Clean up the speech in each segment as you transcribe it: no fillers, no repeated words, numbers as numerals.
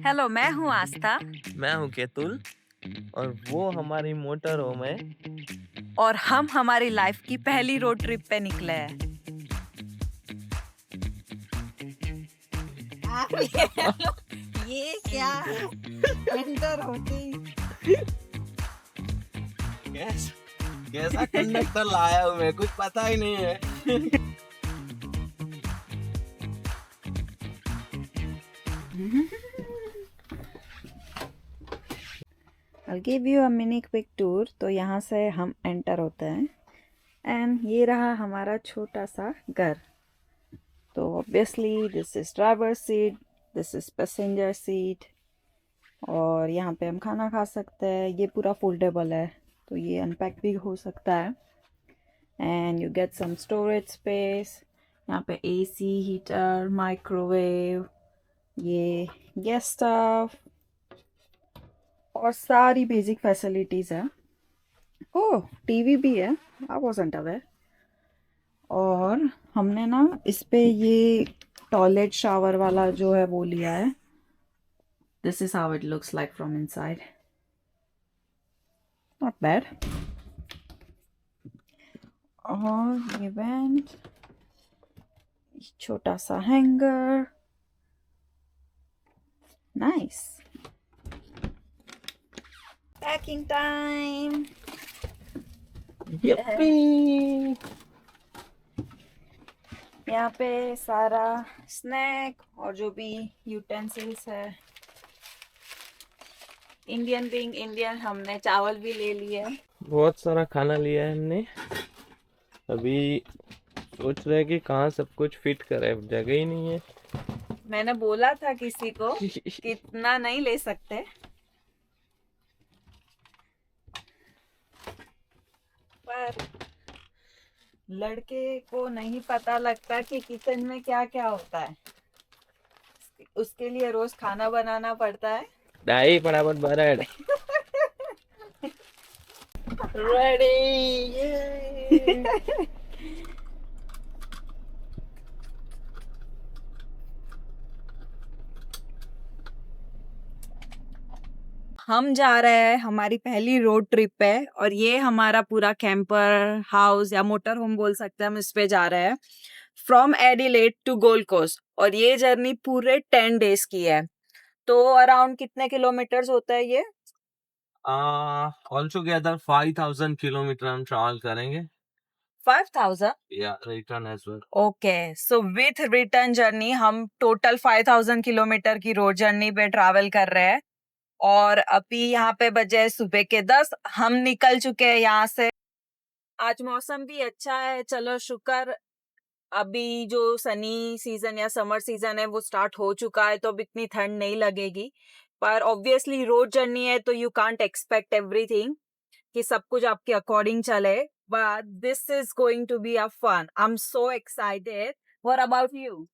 Hello, मैं हूँ आस्था मैं हूँ केतुल और वो हमारी मोटर होम है। और हम हमारी लाइफ की पहली रोड ट्रिप पे निकले हैं। ये क्या है? एंटर होते ही कैस, कैसा कंडक्टर लाया हूँ मैं, कुछ पता ही नहीं है। I'll give you a mini quick tour। तो यहाँ से हम एंटर होते हैं एंड ये रहा हमारा छोटा सा घर। तो obviously this is driver seat, this is passenger seat और यहाँ पे हम खाना खा सकते हैं। ये पूरा फोल्डेबल है तो ये अनपैक भी हो सकता है and you get some storage space. यहाँ पे एसी, हीटर, माइक्रोवेव, ये गेस्ट स्टफ और सारी बेसिक फैसिलिटीज़ है। ओह, टीवी भी है, आई वाज़न्ट अवेयर। और हमने ना इस पे ये टॉयलेट शावर वाला जो है वो लिया है। This is how it looks like from inside, not bad. और ये वेंट, छोटा सा hanger, nice. Packing time. Yuppie. यहाँ पे सारा स्नैक और जो भी यूटेंसिल्स है, इंडियन बीइंग इंडियन, हमने चावल भी ले लिए। बहुत सारा खाना लिया है हमने। अभी सोच रहे हैं कि कहाँ सब कुछ फिट करे, जगह ही नहीं है। मैंने बोला था किसी को कि इतना नहीं ले सकते, पर लड़के को नहीं पता लगता कि किचन में क्या क्या होता है। उसके लिए रोज खाना बनाना पड़ता है। डाई फटाफट बरड रेडी। हम जा रहे हैं हमारी पहली रोड ट्रिप पे और ये हमारा पूरा कैंपर हाउस या मोटर होम बोल सकते हैं, हम इस पे जा रहे हैं from Adelaide to Gold Coast. और ये जर्नी पूरे 10 डेज की है। तो अराउंड कितने किलोमीटर्स होता है ये? ऑल टुगेदर 5000 किलोमीटर हम ट्रैवल करेंगे। 5000? या return as well. Okay, so with return journey हम टोटल 5000 किलोमीटर की रोड जर्नी पे ट्रैवल कर रहे हैं। और अभी यहाँ पे बजे सुबह के 10, हम निकल चुके हैं यहाँ से। आज मौसम भी अच्छा है, चलो शुक्र। अभी जो सनी सीजन या समर सीजन है वो स्टार्ट हो चुका है तो अब इतनी ठंड नहीं लगेगी। पर ऑब्वियसली रोड जर्नी है तो यू कांट एक्सपेक्ट एवरीथिंग कि सब कुछ आपके अकॉर्डिंग चले। But this is going to be a fun, I am so excited. What about you?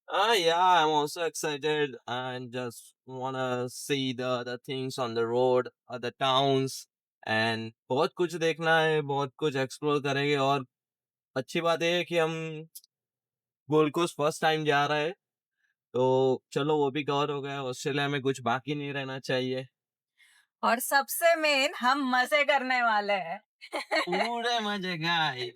Yeah, I'm also excited and just wanna see the things on the road, the towns, and बहुत कुछ देखना है, बहुत कुछ explore करेंगे। और अच्छी बात ये है कि हम गोल्ड कोस्ट फर्स्ट टाइम जा रहे हैं, तो चलो वो भी कवर हो गया। ऑस्ट्रेलिया में कुछ बाकी नहीं रहना चाहिए। और सबसे मेन, हम मजे करने वाले हैं। पूरे मजे गाए।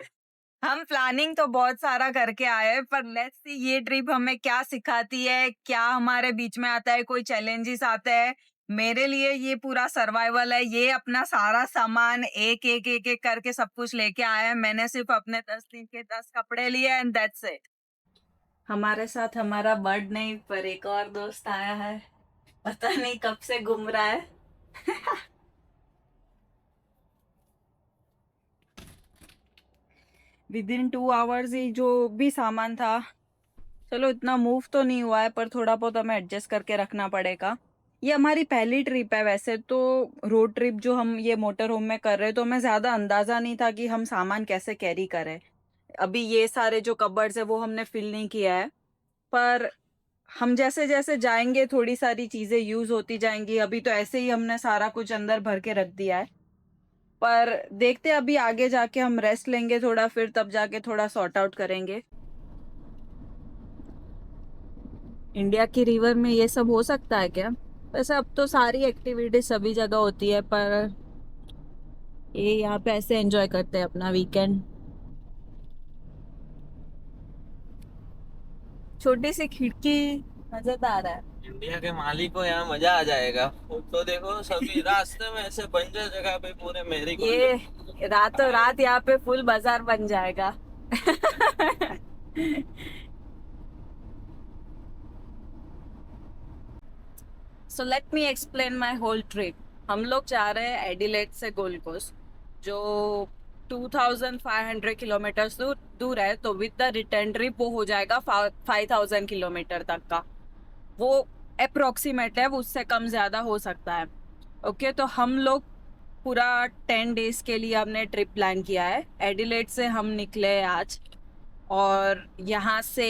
हम प्लानिंग तो बहुत सारा करके आए हैं, पर लेट्स सी ये ट्रिप हमें क्या सिखाती है, क्या हमारे बीच में आता है, कोई चैलेंजेस आते हैं। मेरे लिए ये पूरा सर्वाइवल है। ये अपना सारा सामान एक एक एक एक करके सब कुछ लेके आया है। मैंने सिर्फ अपने 10 दिन के 10 कपड़े लिए एंड दैट्स इट। हमारे साथ हमारा बर्ड नहीं पर एक और दोस्त आया है, पता नहीं कब से घूम रहा है। विद इन 2 आवर्स ही जो भी सामान था, चलो इतना मूव तो नहीं हुआ है पर थोड़ा बहुत हमें एडजस्ट करके रखना पड़ेगा। ये हमारी पहली ट्रिप है वैसे तो। रोड ट्रिप जो हम ये मोटर होम में कर रहे हैं तो हमें ज़्यादा अंदाज़ा नहीं था कि हम सामान कैसे कैरी करें। अभी ये सारे जो कबर्ड्स है वो हमने फिल नहीं किया है, पर हम जैसे जैसे जाएंगे थोड़ी सारी चीज़ें यूज़ होती जाएंगी। अभी तो ऐसे ही हमने सारा कुछ अंदर भर के रख दिया है, पर देखते हैं अभी आगे जाके हम रेस्ट लेंगे थोड़ा, फिर तब जाके थोड़ा सॉर्ट आउट करेंगे। इंडिया की रिवर में ये सब हो सकता है क्या? वैसे अब तो सारी एक्टिविटी सभी जगह होती है, पर ये यहाँ पे ऐसे एंजॉय करते हैं अपना वीकेंड। छोटी सी खिड़की, मजेदार है। इंडिया के मालिक को यहाँ मजा आ जाएगा। तो देखो सभी रास्ते में ऐसे बंजर जगह पे पूरे मेरी गोल्ड। ये रातों रात यहाँ पे फुल बाजार बन जाएगा। So let me explain my whole trip. हम लोग जा रहे हैं एडिलेड से गोल्ड कोस्ट, जो 2500 किलोमीटर दूर है। तो विद द रिटर्न ट्रिप वो हो जाएगा 5000 किलोमीटर तक का। वो अप्रोक्सीमेट है, वो उससे कम ज़्यादा हो सकता है। ओके, तो हम लोग पूरा 10 डेज के लिए हमने ट्रिप प्लान किया है। एडिलेड से हम निकले आज, और यहाँ से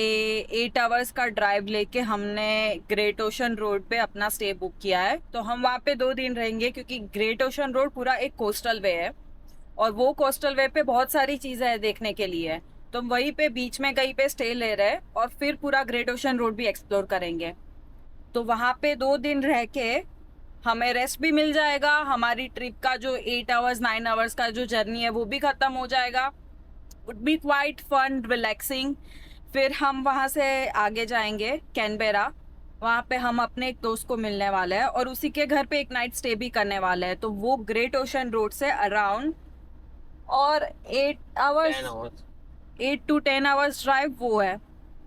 8 आवर्स का ड्राइव लेके हमने ग्रेट ओशन रोड पे अपना स्टे बुक किया है। तो हम वहाँ पे 2 दिन रहेंगे, क्योंकि ग्रेट ओशन रोड पूरा एक कोस्टल वे है, और वो कोस्टल वे पे बहुत सारी चीज़ें हैं देखने के लिए। तो हम वहीं पे बीच में कहीं पे स्टे ले रहे हैं, और फिर पूरा ग्रेट ओशन रोड भी एक्सप्लोर करेंगे। तो वहाँ पे 2 दिन रह के हमें रेस्ट भी मिल जाएगा, हमारी ट्रिप का जो 8 आवर्स 9 आवर्स का जो जर्नी है वो भी ख़त्म हो जाएगा। Would be quite fun, relaxing. फिर हम वहाँ से आगे जाएंगे कैनबेरा। वहाँ पे हम अपने एक दोस्त को मिलने वाले हैं, और उसी के घर पे एक नाइट स्टे भी करने वाले हैं। तो वो ग्रेट ओशन रोड से अराउंड और 8 आवर्स, 8 to 10 आवर्स ड्राइव वो है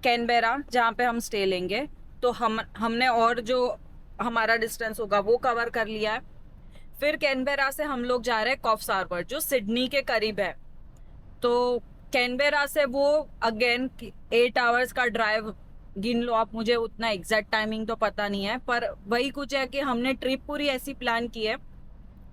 कैनबेरा, जहाँ पे हम स्टे लेंगे। तो हमने और जो हमारा डिस्टेंस होगा वो कवर कर लिया है। फिर कैनबेरा से हम लोग जा रहे हैं कॉफ्स हार्बर, जो सिडनी के करीब है। तो कैनबेरा से वो अगेन 8 आवर्स का ड्राइव गिन लो आप, मुझे उतना एग्जैक्ट टाइमिंग तो पता नहीं है, पर वही कुछ है कि हमने ट्रिप पूरी ऐसी प्लान की है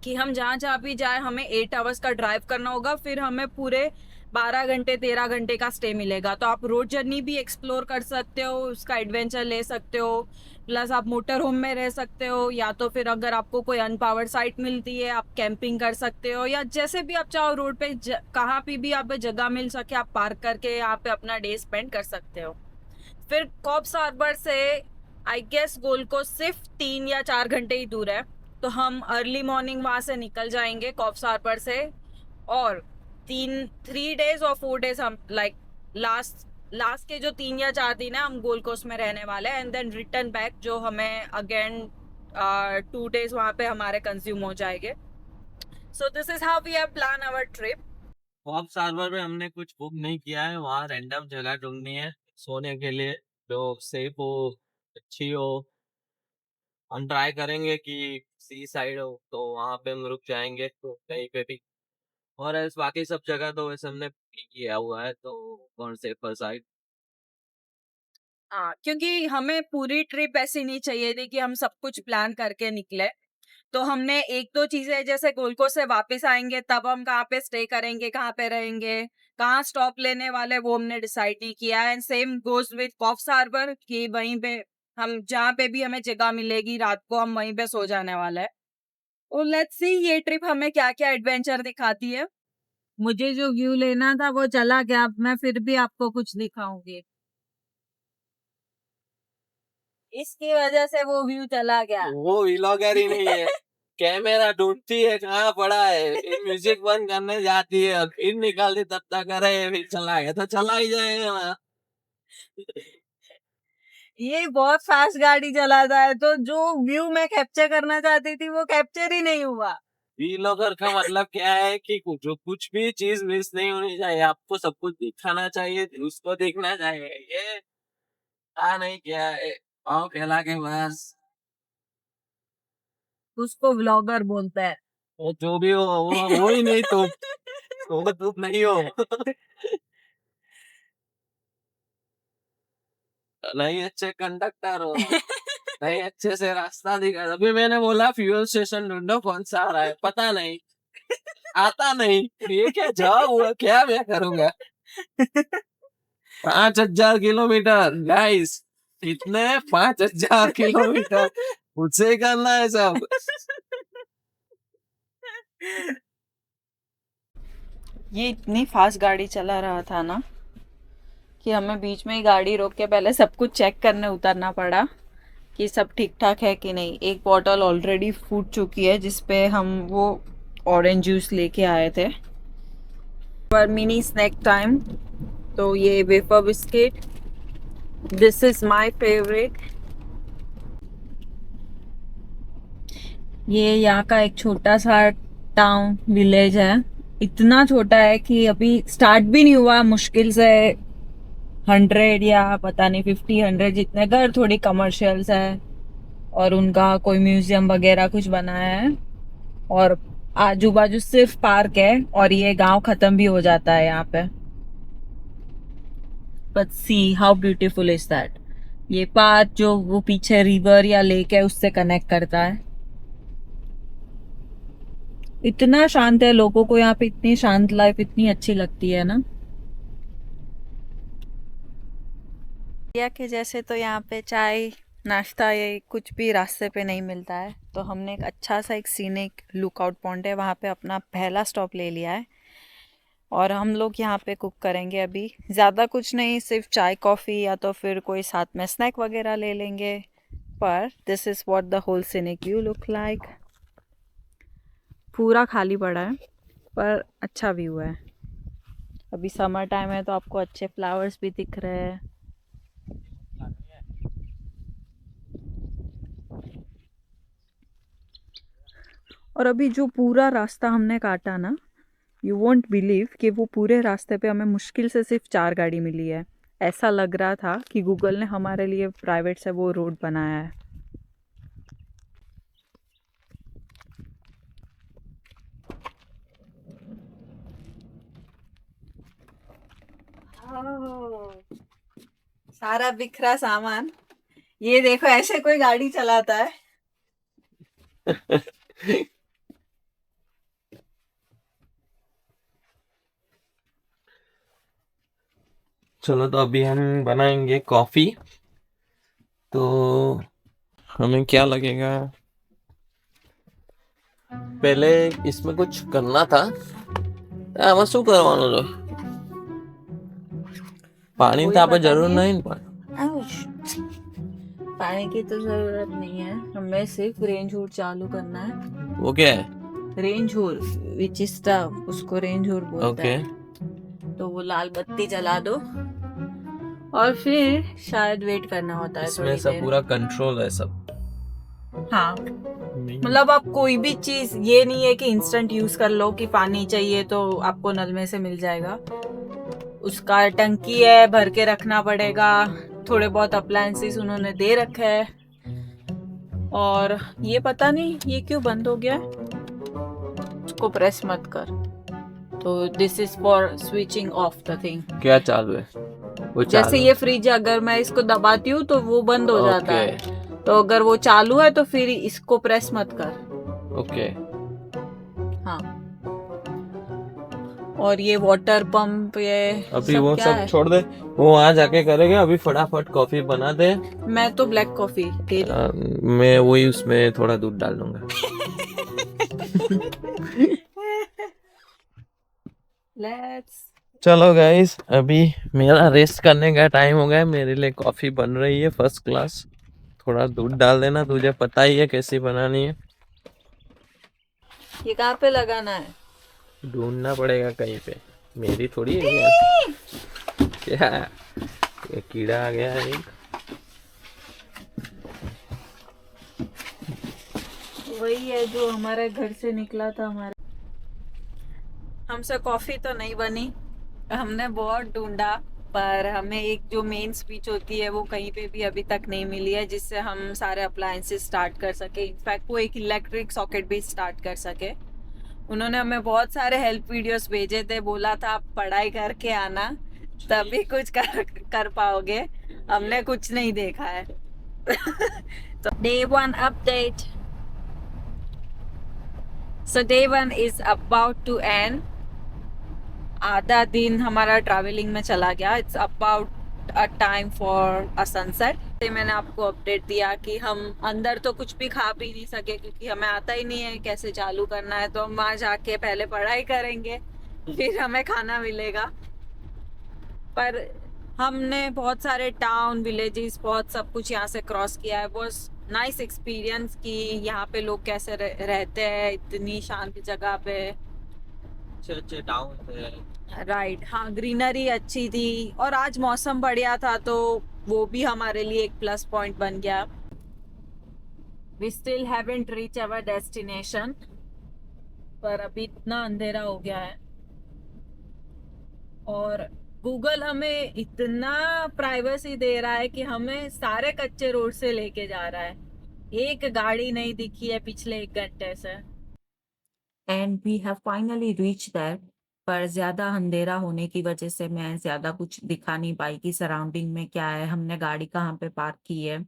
कि हम जहाँ जहाँ भी जाए हमें 8 आवर्स का ड्राइव करना होगा, फिर हमें पूरे 12 घंटे 13 घंटे का स्टे मिलेगा। तो आप रोड जर्नी भी एक्सप्लोर कर सकते हो, उसका एडवेंचर ले सकते हो, प्लस आप मोटर होम में रह सकते हो, या तो फिर अगर आपको कोई अनपावर्ड साइट मिलती है आप कैंपिंग कर सकते हो, या जैसे भी आप चाहो रोड पे कहाँ भी आप जगह मिल सके आप पार्क करके यहाँ पे अपना डे स्पेंड कर सकते हो। फिर कॉप्स हार्बर से आई गेस गोल्ड कोस्ट सिर्फ 3 या 4 घंटे ही दूर है। तो हम अर्ली मॉर्निंग वहाँ से निकल जाएंगे कॉप्स हार्बर से, और 3 3 डेज और 4 डेज हम लाइक लास्ट के जो 3 या 4 दिन है हम गोल्ड कोस्ट में रहने वाले हैं, एंड देन रिटर्न बैक, जो हमें अगेन 2 डेज वहाँ पे हमारे कंज्यूम हो जाएंगे। So this is how we have plan our trip. Coffs सार्वर में हमने कुछ बुक नहीं किया है, वहाँ रैंडम जगह ढूंढनी है सोने के लिए जो सेफ हो, अच्छी हो। हम ट्राई करेंगे कि सी साइड हो तो वहाँ पे हम रुक जाएंगे तो कहीं पे भी। और ऐसे बाकी सब जगह तो वैसे हमने किया हुआ है, तो कौन सेफर साइड। हाँ, क्योंकि हमें पूरी ट्रिप ऐसी नहीं चाहिए थी कि हम सब कुछ प्लान करके निकले। तो हमने एक दो चीजें, जैसे गोल्ड कोस्ट से वापस आएंगे तब हम कहाँ पे स्टे करेंगे, कहाँ पे रहेंगे, कहाँ स्टॉप लेने वाले, वो हमने डिसाइड नहीं किया है। And same goes with Coffs Harbour कि वहीं पे हम जहाँ पे भी हमें जगह मिलेगी रात को हम वहीं पे सो जाने वाला है। और लेट्स सी ये ट्रिप हमें क्या क्या एडवेंचर दिखाती है। मुझे जो व्यू लेना था वो चला गया, अब मैं फिर भी आपको कुछ दिखाऊंगी। इसकी वजह से वो व्यू चला गया। वो व्लॉगर ही नहीं है। कैमरा ढूंढती है कहाँ पड़ा है, फिर म्यूजिक बंद करने जाती है और फिर निकालती तब तक करे, फिर चला गया तो चला ही जाएगा ना। ये बहुत फास्ट गाड़ी चलाता है, तो जो व्यू मैं कैप्चर करना चाहती थी वो कैप्चर ही नहीं हुआ। व्लॉगर का मतलब क्या है कि कुछ भी चीज मिस नहीं होनी चाहिए, आपको सब कुछ दिखाना चाहिए, उसको देखना चाहिए। ये नहीं क्या है, आओ कहला के बस। उसको व्लॉगर बोलते हैं। वो जो भी हो वो ही नहीं तो तुम नहीं हो। नहीं अच्छे कंडक्टर हो, नहीं अच्छे से रास्ता दिखा। अभी मैंने बोला फ्यूल स्टेशन ढूंढो, कौन सा आ रहा है पता नहीं, आता नहीं। ये क्या जवाब हुआ, क्या मैं करूंगा। 5000 किलोमीटर गाइस, इतने 5000 किलोमीटर मुझसे ही करना है सब। ये इतनी फास्ट गाड़ी चला रहा था ना कि हमें बीच में ही गाड़ी रोक के पहले सब कुछ चेक करने उतरना पड़ा कि सब ठीक ठाक है कि नहीं। एक बॉटल ऑलरेडी फूट चुकी है जिस पे हम वो ऑरेंज जूस लेके आए थे। पर मिनी स्नैक टाइम, तो ये wafer biscuit, this is my favourite. ये यहाँ का एक छोटा सा टाउन विलेज है। इतना छोटा है कि अभी स्टार्ट भी नहीं हुआ, मुश्किल से 100 या पता नहीं 50-100 जितने घर थोड़ी कमर्शियल्स है, और उनका कोई म्यूजियम वगैरह कुछ बनाया है, और आजू बाजू सिर्फ पार्क है, और ये गांव खत्म भी हो जाता है यहाँ पे। But see how beautiful is that. ये पार्क जो वो पीछे रिवर या लेक है उससे कनेक्ट करता है। इतना शांत है, लोगों को यहाँ पे इतनी शांत लाइफ इतनी अच्छी लगती है ना। इंडिया के जैसे तो यहाँ पे चाय नाश्ता ये कुछ भी रास्ते पे नहीं मिलता है। तो हमने एक अच्छा सा एक सीनिक लुकआउट पॉइंट है वहाँ पे अपना पहला स्टॉप ले लिया है, और हम लोग यहाँ पे कुक करेंगे अभी। ज़्यादा कुछ नहीं, सिर्फ चाय कॉफ़ी या तो फिर कोई साथ में स्नैक वगैरह ले लेंगे। पर this is what the whole scenic view look like. पूरा खाली पड़ा है पर अच्छा व्यू है। अभी समर टाइम है तो आपको अच्छे फ्लावर्स भी दिख रहे हैं। और अभी जो पूरा रास्ता हमने काटा ना, यू वोंट बिलीव कि वो पूरे रास्ते पे हमें मुश्किल से सिर्फ 4 गाड़ी मिली है। ऐसा लग रहा था कि गूगल ने हमारे लिए प्राइवेट से वो रोड बनाया है। सारा बिखरा सामान, ये देखो ऐसे कोई गाड़ी चलाता है? चलो तो अभी हम बनाएंगे कॉफी। तो हमें क्या लगेगा, पहले इसमें कुछ करना था। आમાં શું કરવાનું છે? પાણી તો આપણે જરૂર નહીં ને પણ। पानी की तो जरूरत नहीं है, हमें सिर्फ रेंज हुड चालू करना है। वो क्या है? Range hood which is stove, उसको रेंज हुड बोलते ओके। हैं। तो वो लाल बत्ती जला दो और फिर शायद वेट करना होता है इसमें थोड़ी सब देर। पूरा कंट्रोल है सब। हाँ, मतलब आप कोई भी चीज ये नहीं है कि इंस्टेंट यूज कर लो कि पानी चाहिए तो आपको नल में से मिल जाएगा। उसका टंकी है, भर के रखना पड़ेगा। थोड़े बहुत अप्लायंसेस उन्होंने दे रखे है। और ये पता नहीं ये क्यों बंद हो गया है, उसको प्रेस मत कर। तो this is for switching off the thing. क्या चालू है? वो जैसे चालू। ये फ्रिज, अगर मैं इसको दबाती हूँ तो वो बंद हो जाता है। ओके तो अगर वो चालू है तो फिर इसको प्रेस मत कर। ओके। हाँ, और ये वाटर पंप, ये अभी सब वो क्या सब है? छोड़ दे, वो वहां जाके करेंगे। अभी फटाफट कॉफी बना दे। मैं तो ब्लैक कॉफी मैं वही उसमें थोड़ा दूध डाल दूंगा। लेट्स। चलो गाइस, अभी मेरा रेस्ट करने का टाइम हो गया है। मेरे लिए कॉफी बन रही है फर्स्ट क्लास। थोड़ा दूध डाल देना, तुझे पता ही है कैसी बनानी है। ये कहाँ पे लगाना है? ढूंढना पड़ेगा कहीं पे, मेरी थोड़ी है यार। क्या ये कीड़ा आ गया है एक। वही है जो हमारे घर से निकला था। हमारे हमसे कॉफी तो नहीं बनी, हमने बहुत ढूंढा, पर हमें एक जो मेन स्विच होती है वो कहीं पे भी अभी तक नहीं मिली है जिससे हम सारे अप्लायंसेस स्टार्ट कर सके। इनफैक्ट वो एक इलेक्ट्रिक सॉकेट भी स्टार्ट कर सके। उन्होंने हमें बहुत सारे हेल्प वीडियोस भेजे थे, बोला था आप पढ़ाई करके आना तभी कुछ कर पाओगे। हमने कुछ नहीं देखा है। तो day 1 update. So day 1 is about to end. आधा दिन हमारा ट्रैवलिंग में चला गया। It's about a time for a sunset. मैंने आपको अपडेट दिया कि हम अंदर तो कुछ भी खा पी नहीं सके क्योंकि हमें आता ही नहीं है कैसे चालू करना है। तो हम वहाँ जाके पहले पढ़ाई करेंगे, फिर हमें खाना मिलेगा। पर हमने बहुत सारे टाउन विलेजेस बहुत सब कुछ यहाँ से क्रॉस किया है। बॉस नाइस एक्सपीरियंस कि यहाँ पे लोग कैसे रहते हैं इतनी शांत जगह पे। अच्छे अच्छे टाउन थे। राइट, हाँ, ग्रीनरी अच्छी थी और आज मौसम बढ़िया था तो वो भी हमारे लिए एक प्लस पॉइंट बन गया। We still haven't reach our destination, पर अभी इतना अंधेरा हो गया है और गूगल हमें इतना प्राइवेसी दे रहा है कि हमें सारे कच्चे रोड से लेके जा रहा है। एक गाड़ी नहीं दिखी है पिछले 1 घंटे से। And we have finally reach that. पर ज्यादा अंधेरा होने की वजह से मैं ज्यादा कुछ दिखा नहीं पाई कि सराउंडिंग में क्या है, हमने गाड़ी कहाँ पे पार्क की है।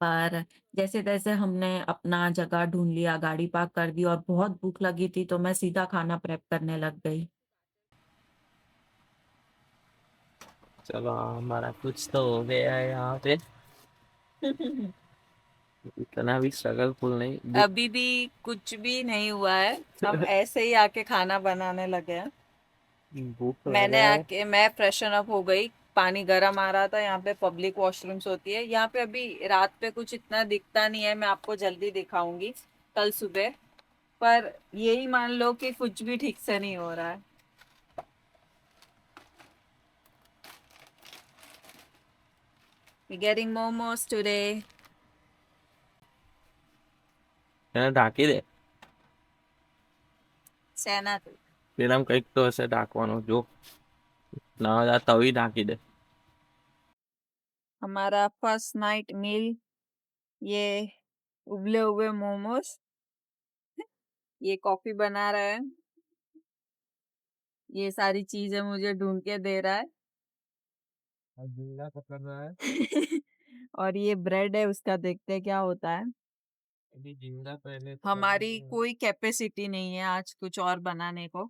पर जैसे तैसे हमने अपना जगह ढूंढ लिया, गाड़ी पार्क कर दी और बहुत भूख लगी थी तो मैं सीधा खाना प्रेप करने लग गई। चलो हमारा कुछ तो हो गया है यहाँ पे। इतना भी स्ट्रगलफुल नहीं, बुक। अभी भी कुछ भी नहीं हुआ है, हम ऐसे ही आके खाना बनाने लगे हैं। भूख लगा मैंने है। आके मैं फ्रेशन अप हो गई, पानी गर्म आ रहा था। यहाँ पे पब्लिक वॉशरूम्स होती है यहाँ पे। अभी रात पे कुछ इतना दिखता नहीं है, मैं आपको जल्दी दिखाऊंगी कल सुबह। पर यही मान लो कि कुछ भी ठीक से नहीं हो रहा है। We getting momos today. એને ઢાંકી દે. સેના પેલામાં કંઈક તો હશે ઢાંકવાનું, જો ના હોય તો તવી ઢાંકી દે. हमारा फर्स्ट नाइट मील, ये उबले हुए मोमोज, ये कॉफी बना रहा है, ये सारी चीजें मुझे ढूंढ के दे रहा है। जिंदा पकड़ रहा है. और ये ब्रेड है उसका, देखते हैं क्या होता है। अभी जिंदा पहले तो हमारी कोई कैपेसिटी नहीं है आज कुछ और बनाने को।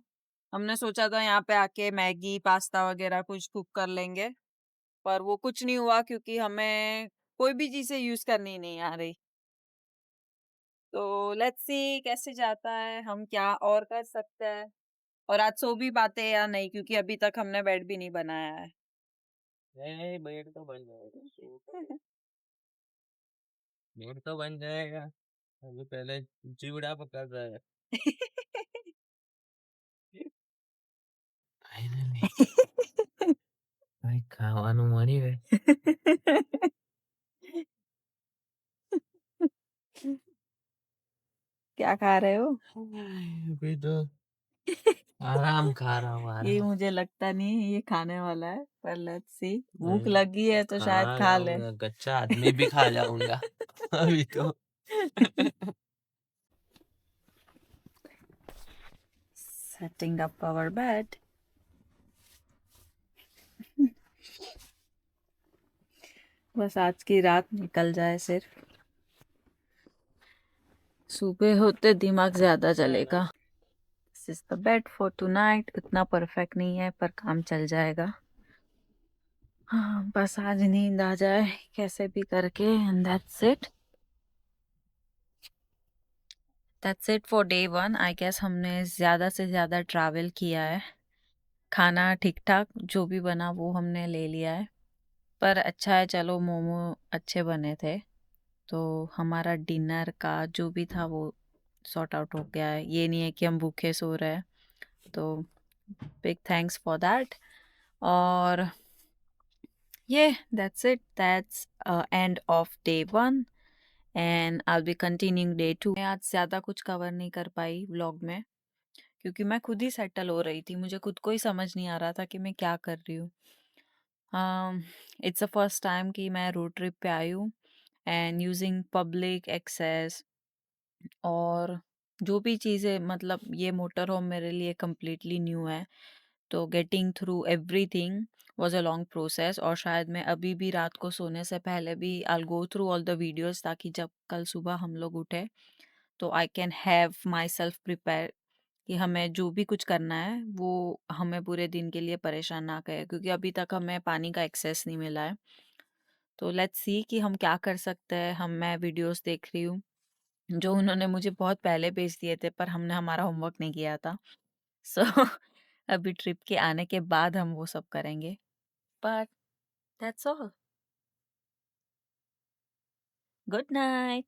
हमने सोचा था यहाँ पे आके मैगी पास्ता वगैरह कुछ कुक कर लेंगे, पर वो कुछ नहीं हुआ क्योंकि हमें कोई भी चीजें यूज करनी नहीं आ रही। तो लेट्स सी कैसे जाता है, हम क्या और कर सकते हैं। और आज सो भी पाते हैं या नहीं, क्योंकि अभी तक हमने बेड भी नहीं बनाया है। नहीं, बेड तो बन जाएगा. बेड तो बन जाएगा. अभी पहले चिवड़ा पकड़ रहा है. ફાઇનલી ભાઈ ખાવાનું મળી રહે. क्या खा रहे हो? अभी तो आराम खा रहा हूँ, ये आराम. मुझे लगता नहीं है ये खाने वाला है, पर लेट्स सी। भूख नहीं, लगी है तो शायद खा खा ले। जाऊंगा, कच्चा आदमी भी खा जाऊंगा. अभी तो. Setting up our bed. बस आज की रात निकल जाए सिर्फ, सुबह होते दिमाग ज्यादा चलेगा। This is the bed for tonight. उतना परफेक्ट नहीं है पर काम चल जाएगा। हाँ, बस आज नींद आ जाए कैसे भी करके, and that's it for day 1। I guess हमने ज़्यादा से ज़्यादा ट्रैवल किया है। खाना ठीक ठाक जो भी बना वो हमने ले लिया है, पर अच्छा है, चलो मोमो अच्छे बने थे। तो हमारा डिनर का जो भी था वो सॉर्ट आउट हो गया है। ये नहीं है कि हम भूखे सो रहे हैं, तो बिग थैंक्स फॉर दैट। और ये that's it, that's end of day 1 and I be continuing day 2। मैं आज ज़्यादा कुछ कवर नहीं कर पाई व्लॉग में, क्योंकि मैं खुद ही सेटल हो रही थी। मुझे खुद को ही समझ नहीं आ रहा था कि मैं क्या कर रही हूँ। इट्स द फर्स्ट टाइम कि मैं रोड ट्रिप पे आई हूँ एंड यूजिंग पब्लिक एक्सेस। और जो भी चीज़ें, मतलब ये मोटर होम मेरे लिए कम्प्लीटली न्यू है, तो getting through everything was a long process. और शायद मैं अभी भी रात को सोने से पहले भी I go through all the videos, ताकि जब कल सुबह हम लोग उठे तो I can have my self prepare कि हमें जो भी कुछ करना है वो हमें पूरे दिन के लिए परेशान ना करे, क्योंकि अभी तक हमें पानी का एक्सेस नहीं मिला है। तो लेट्स सी कि हम क्या कर सकते हैं। मैं वीडियोस देख रही हूँ जो उन्होंने मुझे बहुत पहले भेज दिए थे, पर हमने हमारा होमवर्क नहीं किया था। सो अभी ट्रिप के आने के बाद हम वो सब करेंगे। पर That's all. Good night.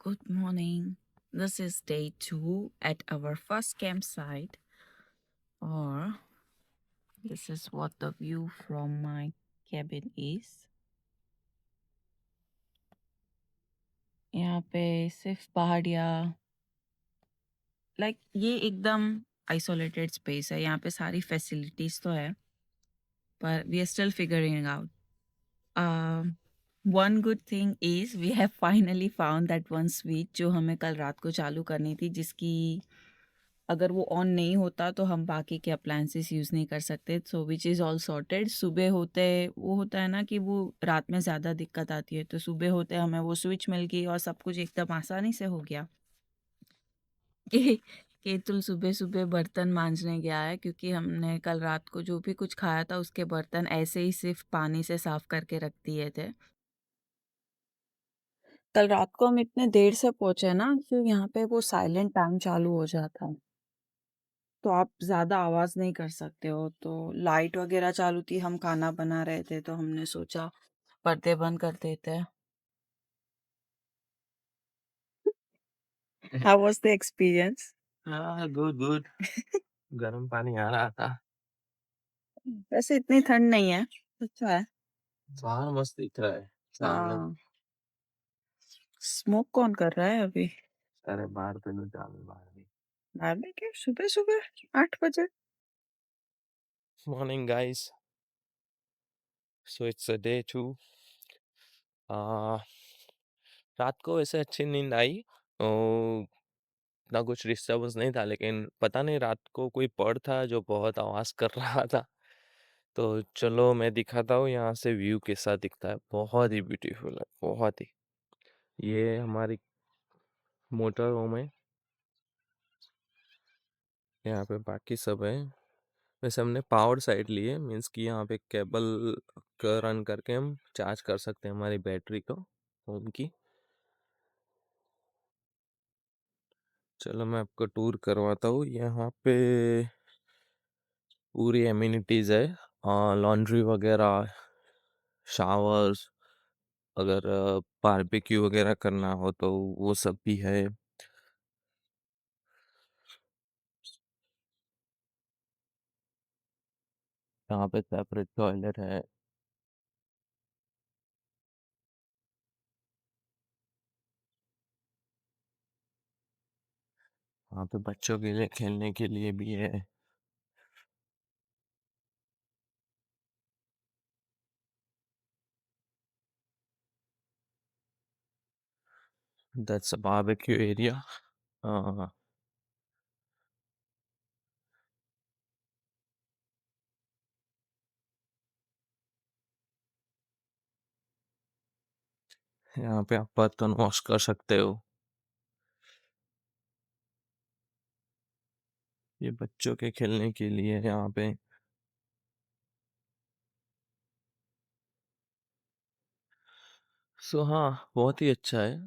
Good morning. This is day 2 at our first campsite, or this is what the view from my cabin is. यहाँ पे सिर्फ पहाड़ियाँ, लाइक ये एकदम आइसोलेटेड स्पेस है. यहाँ पे सारी फैसिलिटीज तो है, पर we are still figuring out. One good thing is we have finally found that one switch जो हमें कल रात को चालू करनी थी, जिसकी अगर वो ऑन नहीं होता तो हम बाकी के अप्लायंसेस यूज़ नहीं कर सकते. सो विच इज़ ऑल सॉर्टेड. सुबह होते वो होता है ना कि वो रात में ज़्यादा दिक्कत आती है, तो सुबह होते हमें वो स्विच मिल गई और सब कुछ एकदम आसानी से हो गया. के केतुल सुबह सुबह बर्तन मांजने गया है, क्योंकि हमने कल रात को जो भी कुछ खाया था उसके बर्तन ऐसे ही सिर्फ पानी से साफ करके रख दिए थे. कल रात को हम इतने देर से पहुंचे ना कि यहाँ पे वो साइलेंट टाइम चालू हो जाता है, तो आप ज़्यादा आवाज़ नहीं कर सकते हो. तो लाइट वगैरह चालू थी, हम खाना बना रहे थे, तो हमने सोचा पर्दे बंद कर देते हैं. How was the experience? हाँ, गुड गर्म पानी आ रहा था. वैसे इतनी ठंड नहीं है, अच्छा है. बाहर मस्त दिख रहा है सामने. हाँ. स्मोक कौन कर रहा है अभी? अरे बाहर पे नहीं जाने बाहर भी. बाहर में क्या, सुबह सुबह 8 बजे? Morning guys. So it's a day 2. आ, रात को वैसे अच्छी नींद आई. इतना कुछ डिस्टर्बेंस नहीं था, लेकिन पता नहीं रात को कोई बर्ड था जो बहुत आवाज़ कर रहा था. तो चलो मैं दिखाता हूँ यहाँ से व्यू कैसा दिखता है. बहुत ही ब्यूटीफुल है, बहुत ही. ये हमारी मोटर होम है. यहाँ पे बाकी सब है. वैसे हमने पावर साइड ली है, मीन्स कि यहाँ पे केबल रन करके हम चार्ज कर सकते हैं हमारी बैटरी को फोन की. चलो मैं आपको टूर करवाता हूँ. यहाँ पे पूरी एमिनिटीज़ है, लॉन्ड्री वगैरह, शावर्स, अगर बारबेक्यू वगैरह करना हो तो वो सब भी है. यहाँ पे सेपरेट टॉयलेट है. वहाँ पे बच्चों के लिए खेलने के लिए भी है. That's a barbecue area. यहाँ पे आप बर्तन वॉश कर सकते हो. ये बच्चों के खेलने के लिए है यहाँ पे. सो हाँ, बहुत ही अच्छा है.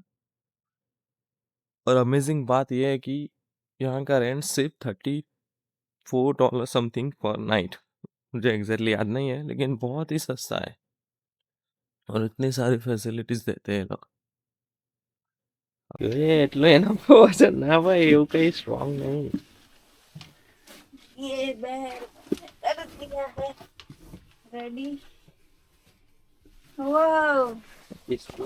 और अमेजिंग बात यह है कि यहाँ का रेंट सिर्फ $34 समथिंग पर नाइट. मुझे एग्जैक्टली याद नहीं है, लेकिन बहुत ही सस्ता है और इतनी सारी फैसिलिटीज देते हैं लोग. ये એટલું એના પર વજન ના ભાઈ, એવું કઈ સ્ટ્રોંગ નહીં. ये बैग कर दिया है रेडी. वाओ. इसको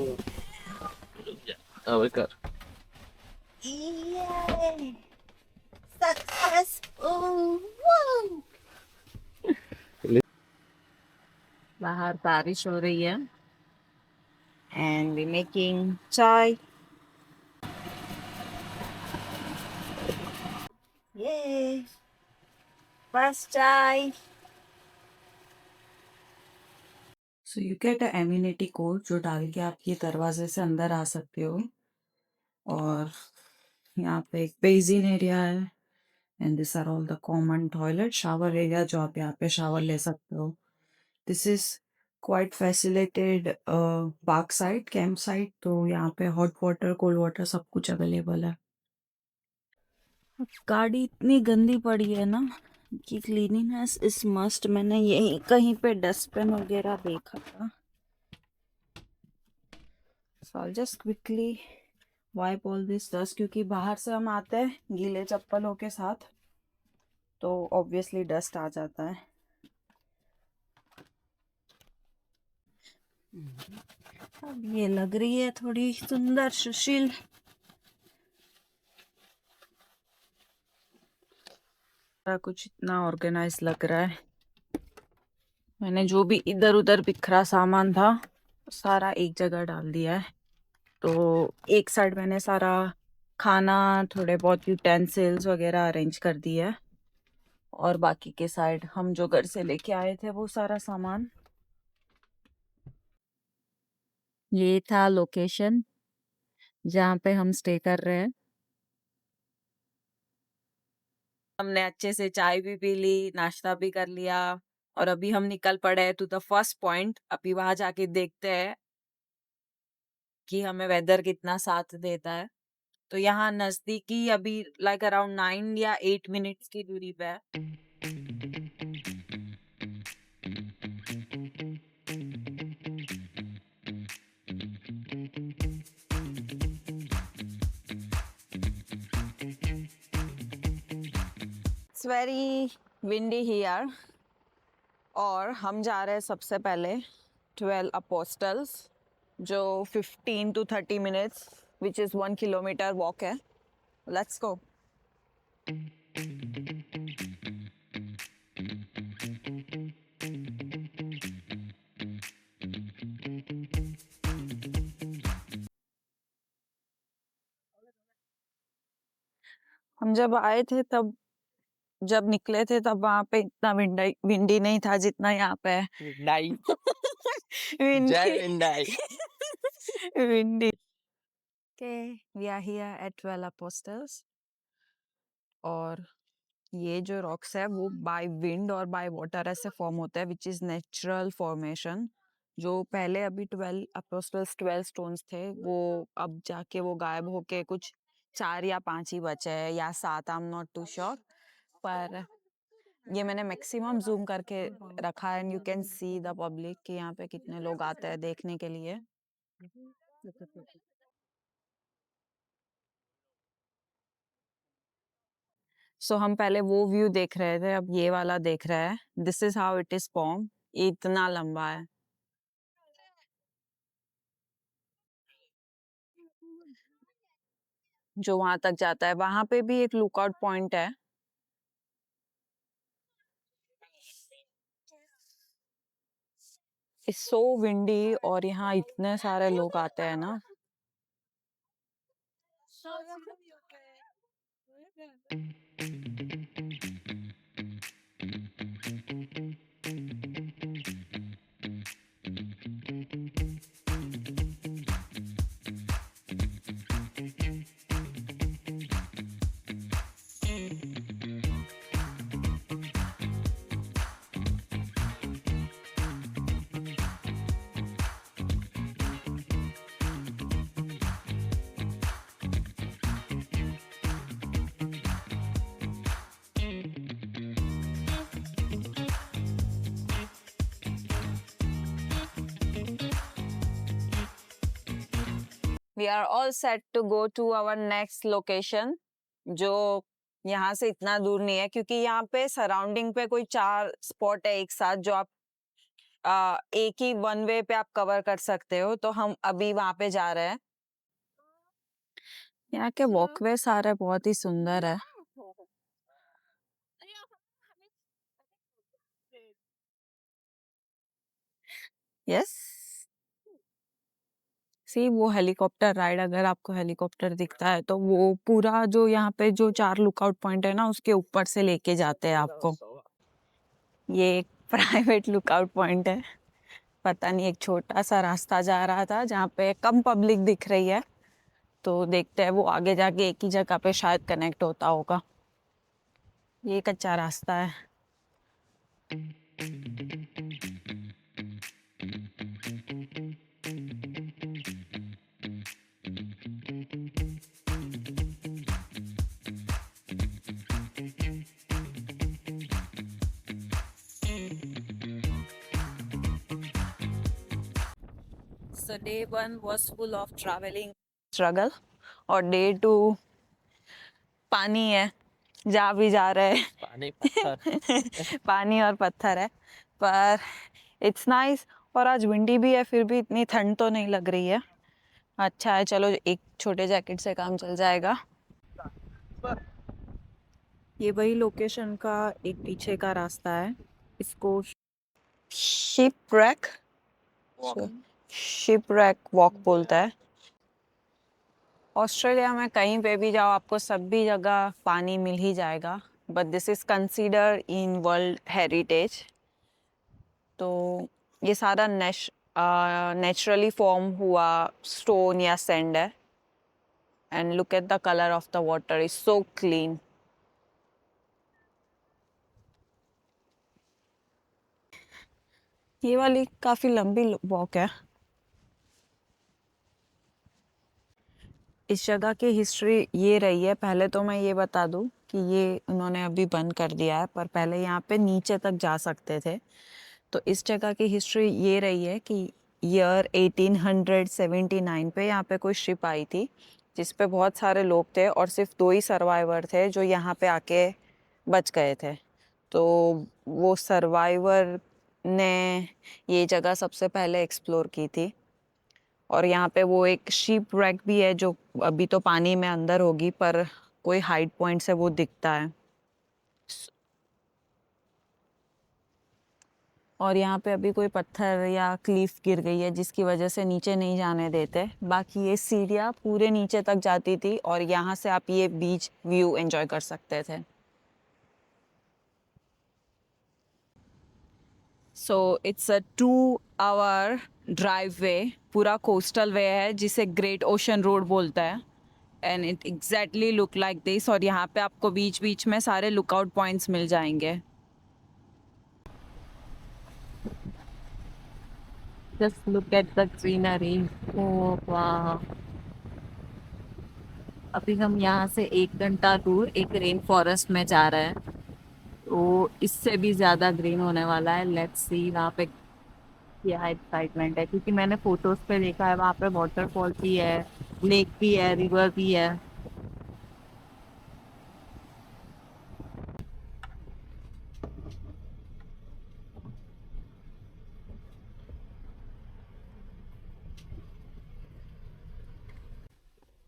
હવે કર. ये सक्सेसफुल. बाहर बारिश हो रही है एंड वी मेकिंग चाय. ये फर्स्ट चाय. So you get a immunity code जो डाल के आप ये दरवाजे से अंदर आ सकते हो. और यहाँ पे एक बेसिन एरिया है and this are all the common toilet, shower area जो आप यहाँ पे शावर ले सकते हो. This is quite facilitated park side, camp side, तो यहाँ पे हॉट वाटर कोल्ड वाटर सब कुछ अवेलेबल है. गाड़ी इतनी गंदी पड़ी है ना, कि क्लीनिनेस इज मस्ट। मैंने यही कहीं पे डस्टबिन वगैरह देखा था। So I just quickly wipe all this dust, क्योंकि बाहर से हम आते हैं गीले चप्पलों के साथ, तो ऑब्वियसली डस्ट आ जाता है। अब ये लग रही है थोड़ी सुंदर सुशील। कुछ इतना ऑर्गेनाइज लग रहा है। मैंने जो भी इधर उधर बिखरा सामान था सारा एक जगह डाल दिया है। तो एक साइड मैंने सारा खाना, थोड़े बहुत यूटेंसिल्स वगैरह अरेंज कर दिया है, और बाकी के साइड हम जो घर से लेके आए थे वो सारा सामान। ये था लोकेशन जहाँ पे हम स्टे कर रहे हैं। हमने अच्छे से चाय भी पी ली, नाश्ता भी कर लिया, और अभी हम निकल पड़े टू द फर्स्ट पॉइंट। अभी वहां जाके देखते हैं कि हमें वेदर कितना साथ देता है। तो यहाँ नजदीकी अभी लाइक अराउंड 9 या 8 मिनट्स की दूरी पे है। इट्स वेरी विंडी हियर, और हम जा रहे हैं सबसे पहले 12 अपोस्टल्स, जो 15 to 30 minutes which is 1 kilometre walk है। Let's go. हम जब आए थे तब, जब निकले थे तब वहां पे इतना विंडी विंडी नहीं था जितना यहाँ पे है। विंडाई, विंडी जय विंडाई। Windy. Okay, we are here at 12 Apostles, और ये जो रॉक्स है वो बाय विंड और बाय वाटर ऐसे फॉर्म होता है, विच इज नेचुरल फॉर्मेशन। जो पहले अभी 12 अपोस्टल्स 12 स्टोन्स थे, वो अब जाके वो गायब होके कुछ 4 या 5 ही बचे हैं, या 7, I am not too sure. पर ये मैंने मैक्सिमम जूम करके रखा है, and you can see the public कि यहाँ पे कितने लोग आते हैं देखने के लिए। सो हम पहले वो व्यू देख रहे थे, अब ये वाला देख रहे हैं। This is how it is form. इतना लंबा है। जो वहां तक जाता है, वहां पे भी एक लुकआउट पॉइंट है। इट्स सो विंडी, और यहाँ इतने सारे लोग आते हैं ना। We are all set to go to our next location, जो यहाँ से इतना दूर नहीं है, क्योंकि यहाँ पे सराउंडिंग पे कोई 4 स्पॉट है एक साथ, जो आप एक ही वन वे पे आप कवर कर सकते हो। तो हम अभी वहां पे जा रहे हैं। यहाँ के वॉकवे सारे बहुत ही सुंदर है। यस, सी वो हेलीकॉप्टर राइड, अगर आपको हेलीकॉप्टर दिखता है तो वो पूरा जो यहाँ पे जो 4 लुकआउट पॉइंट है ना, उसके ऊपर से लेके जाते हैं आपको। ये एक प्राइवेट लुकआउट पॉइंट है। पता नहीं, एक छोटा सा रास्ता जा रहा था जहाँ पे कम पब्लिक दिख रही है, तो देखते हैं वो आगे जाके एक ही जगह पे शायद कनेक्ट होता होगा। ये कच्चा रास्ता है। So day 1 was full of traveling struggle और day 2 पानी है, जा भी जा रहे हैं पानी पत्थर पानी और पत्थर है, पर इट्स नाइस। और आज विंडी भी है, फिर भी इतनी ठंड तो नहीं लग रही है। अच्छा है, चलो एक छोटे जैकेट से काम चल जाएगा। ये वही लोकेशन का एक पीछे का रास्ता है, इसको शिपरेक शिपरेक वॉक बोलता है। ऑस्ट्रेलिया में कहीं पे भी जाओ आपको सभी जगह पानी मिल ही जाएगा, but this is consider in world heritage. तो ये सारा नेचुरली फॉर्म हुआ स्टोन या सैंड है। And look at the colour of the water, is so clean. ये वाली काफ़ी लंबी वॉक है। इस जगह की हिस्ट्री ये रही है, पहले तो मैं ये बता दूं कि ये उन्होंने अभी बंद कर दिया है, पर पहले यहाँ पे नीचे तक जा सकते थे। तो इस जगह की हिस्ट्री ये रही है कि ईयर 1879 पे यहाँ पे कोई शिप आई थी जिस पे बहुत सारे लोग थे और सिर्फ 2 ही सर्वाइवर थे जो यहाँ पे आके बच गए थे। तो वो सर्वाइवर ने ये जगह सबसे पहले एक्सप्लोर की थी। और यहाँ पे वो एक शिप रैक भी है जो अभी तो पानी में अंदर होगी, पर कोई हाइट पॉइंट से वो दिखता है। और यहाँ पे अभी कोई पत्थर या क्लिफ गिर गई है जिसकी वजह से नीचे नहीं जाने देते। बाकी ये सीढ़ियाँ पूरे नीचे तक जाती थी और यहाँ से आप ये बीच व्यू एंजॉय कर सकते थे। So it's a 2 hour drive way, पूरा कोस्टल वे है जिसे ग्रेट ओशन रोड बोलता है। And it exactly look like this. और यहाँ पे आपको बीच बीच में सारे लुकआउट पॉइंट्स मिल जाएंगे। Just look at the greenery. Oh वाह। अभी हम यहाँ से 1 घंटा दूर एक रेन फॉरेस्ट में जा रहे हैं, तो इससे भी ज्यादा ग्रीन होने वाला है। लेट्स सी वहाँ पे क्या एक्साइटमेंट है, क्योंकि मैंने फोटोज पे देखा है वहाँ पे वाटरफॉल भी है, लेक भी है, रिवर भी है।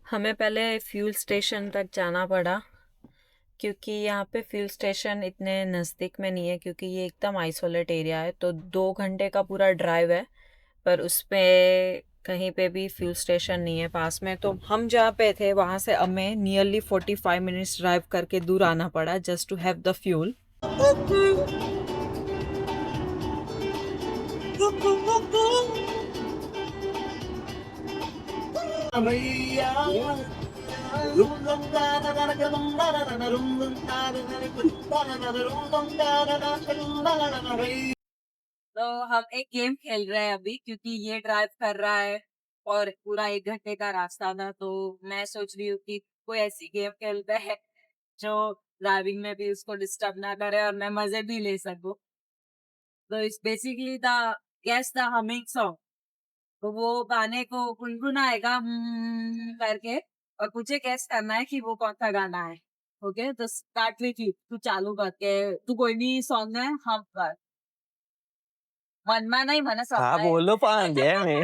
हमें पहले फ्यूल स्टेशन तक जाना पड़ा क्योंकि यहाँ पे फ्यूल स्टेशन इतने नज़दीक में नहीं है, क्योंकि ये एकदम आइसोलेट एरिया है। तो 2 घंटे का पूरा ड्राइव है, पर उस पे कहीं पे भी फ्यूल स्टेशन नहीं है पास में। तो हम जहाँ पे थे वहाँ से हमें नियरली 45 मिनट्स ड्राइव करके दूर आना पड़ा just to have the fuel. तो हम एक गेम खेल रहे हैं अभी, क्योंकि ये ड्राइव कर रहा है और पूरा 1 घंटे का रास्ता था। तो मैं सोच रही हूँ कि कोई ऐसी गेम खेलते हैं जो ड्राइविंग में भी उसको डिस्टर्ब ना करे और मैं मजे भी ले सकूं। तो it's basically the guess the humming song. तो वो गाने को गुनगुनाएगा करके, और मुझे गेस करना है कि वो कौन सा गाना है। ओके, तो स्टार्ट विथ यू। तू चालू करके, तू कोई भी सॉन्ग है हम कर। मनमा नहीं મને હા સંભળાય બોલો પણ ગેમ એ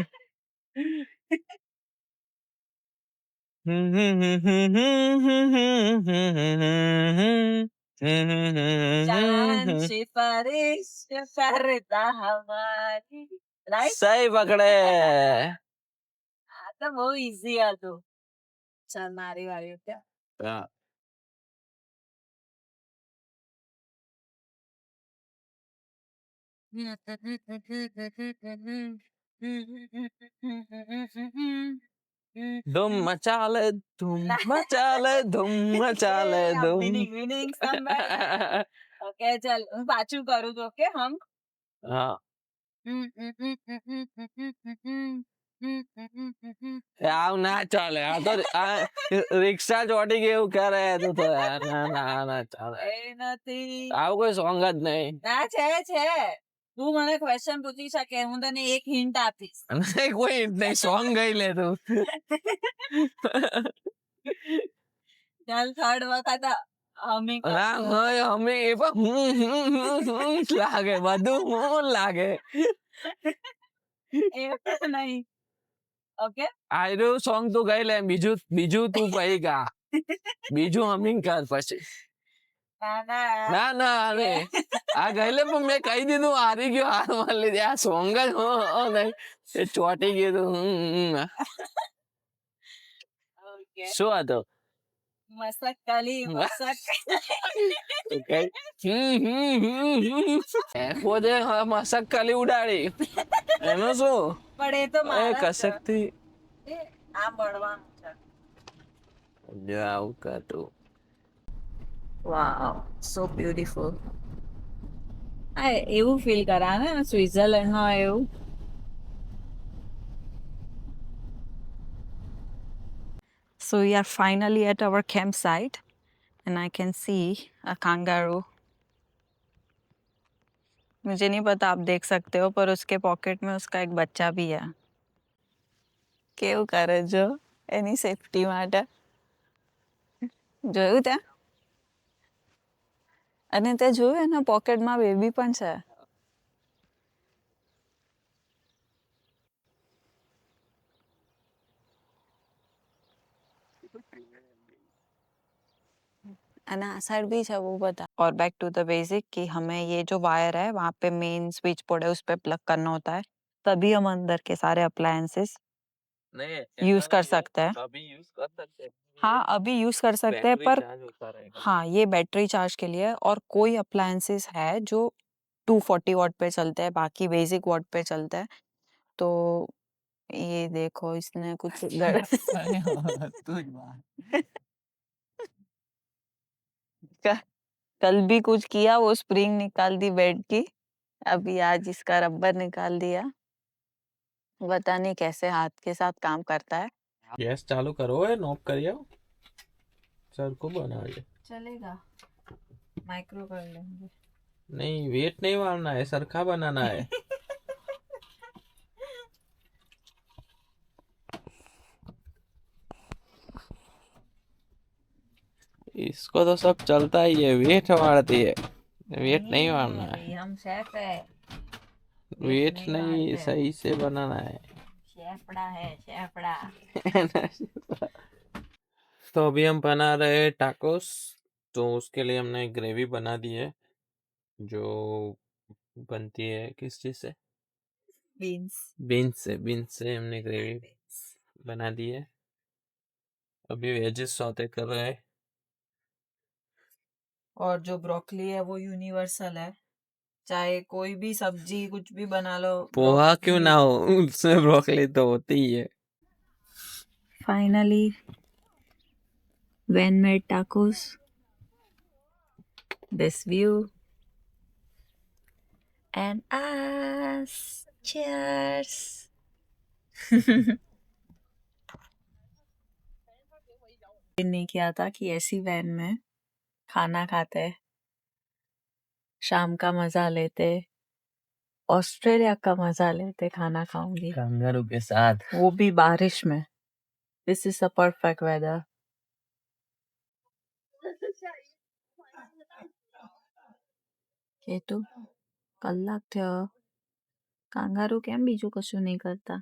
चांद सिफारिश करता हमारी। राइट। सही पकड़े हाँ तो वो इजी है। तो चल मारी वारी हो क्या। हाँ, धूम मचा ले धूम मचा ले धूम मचा ले धूम विनिंग विनिंग somebody। ओके चल હું પાછું કરું તો ઓકે हम। हाँ આવ ના ચાલે આ તો આ રિક્ષા ચોટી ગઈ એવું કરે તો ના ના ના ચાલે એ નથી। આવું કોઈ સોંગ જ નહીં ના છે તું મને ક્વેશ્ચન પૂછી શકે, હું તને એક હિન્ટ આપીશ. नहीं कोई नहीं सॉन्ग गई ले तू ચાલ થર્ડ વખત હમિંગ ના હોય અમે એ પણ લાગે બધું હું લાગે એવું નહીં. ઓકે આયરો સોંગ તું ગઈ લે બીજું તું પહી ગા બીજું હમિંગ કર પછી ના ના ના ના અરે આ ગઈ લે પણ મેં કહી દીધું હારી ગયો હાર મારી લીધી આ સોંગ જ નહીં એ ચોટી ગયું ઓકે શું હતો મસકલી પોતે મસક કલી ઉડાડી એનું શું પણ એ તો એ મારા કસક થી આ મળવાનું છે. જો આવું કરતું વાવ સો બ્યુટીફુલ. આ એવું ફીલ કરાવે ને સ્વિટ્ઝરલેન્ડમાં એવું. So we are finally at our campsite and I can see a kangaroo. मुझे नहीं पता आप देख सकते हो पर उसके पॉकेट में उसका एक बच्चा भी है. કેવું કરે જો એની સેફટી માટે જોયું તે અને તે જોયું એના પોકેટમાં બેબી પણ છે. અને આ साइड भी है वो बता. और बैक टू द बेसिक कि हमें ये जो वायर है वहाँ पे मेन स्विच बोर्ड है उस पे प्लग करना होता है तभी हम अंदर के सारे अप्लायंसेस यूज कर सकते हैं. अभी यूज कर सकते हैं हाँ अभी यूज कर सकते हैं पर हाँ ये बैटरी चार्ज के लिए है और कोई अप्लायंसेस है जो 240 वॉट पे चलते हैं बाकी बेसिक वॉट पे चलते हैं. तो ये देखो इसने कुछ कल भी कुछ किया वो स्प्रिंग निकाल दी बेड की. अभी आज इसका रबर निकाल दिया. पता नहीं कैसे हाथ के साथ काम करता है. गैस चालू करो है नॉब करिए सर को बनाइए चलेगा माइक्रो कर लेंगे. नहीं वेट नहीं मारना है सरखा बनाना है इसको तो सब चलता ही है वेट मारती है वेट नहीं मारना है हम शेफ है. वेट नहीं नहीं मारते। सही से बनाना है शेफड़ा है शेफड़ा. तो अभी हम बना रहे हैं टाकोस. तो उसके लिए हमने ग्रेवी बना दी है जो बनती है किस चीज से बीन्स से हमने ग्रेवी बना दी है. अभी वेजेस सौते कर रहे हैं. और जो ब्रोकली है वो यूनिवर्सल है चाहे कोई भी सब्जी कुछ भी बना लो. पोहा क्यों ना हो उसमें ब्रोकली तो होती ही है. Finally, when made tacos. This view. And us. Cheers. नहीं किया था कि ऐसी वैन में खाना खाते शाम का मजा लेते ऑस्ट्रेलिया का मजा लेते खाना खाऊंगी कंगारू के साथ वो भी बारिश में. This is a perfect weather. Ketu કલાક થયો કાંગારૂ કેમ બીજું કશું નહીં કરતા.